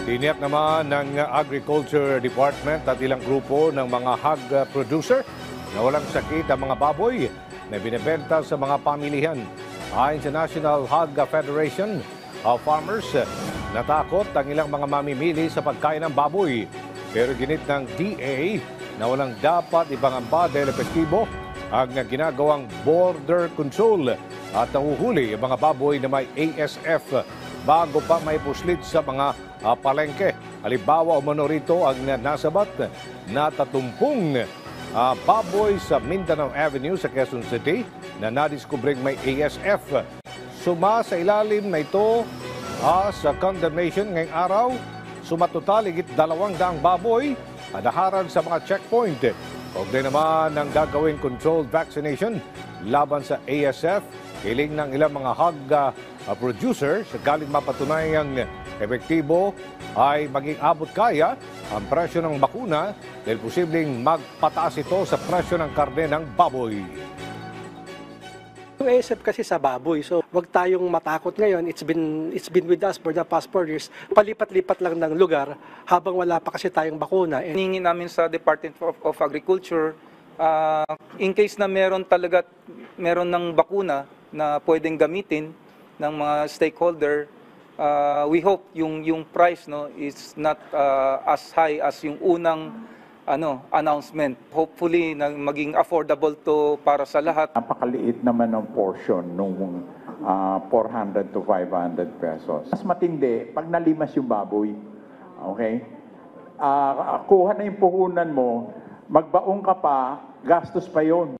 Tiniyak naman ng Agriculture Department at ilang grupo ng mga hog producer na walang sakit ang mga baboy na binibenta sa mga pamilihan. Ayon sa National Hog Federation of Farmers, natakot ang ilang mga mamimili sa pagkain ng baboy. Pero ginit ng DA na walang dapat ipangamba dahil epektibo ang ginagawang border control at nahuhuli ang mga baboy na may ASF bago pa may puslit sa mga palengke. Halimbawa, umano rito ang nasabat na 30 baboy sa Mindanao Avenue sa Quezon City na nadiskubring may ASF. Suma sa ilalim na ito sa condemnation ngayong araw, sumatotal higit 200 baboy na naharang sa mga checkpoint. Kaugnay naman ng gagawing controlled vaccination laban sa ASF, hiling ng ilang mga hog producer sakaling mapatunayang epektibo ay maging abot kaya ang presyo ng bakuna dahil posibleng magpataas ito sa presyo ng karne ng baboy. Yung ASF kasi sa baboy, so wag tayong matakot ngayon. It's been with us for the past 4 years. Palipat-lipat lang ng lugar habang wala pa kasi tayong bakuna. Hinihingi namin sa Department of Agriculture, in case na meron ng bakuna na pwedeng gamitin ng mga stakeholder, we hope yung price is not as high as yung unang announcement. Hopefully maging affordable to para sa lahat. Napakaliit naman ng portion nung 400 to 500 pesos. Mas matindi pag nalimas yung baboy. Okay? Kuha na yung puhunan mo, magbaong ka pa, gastos pa yon.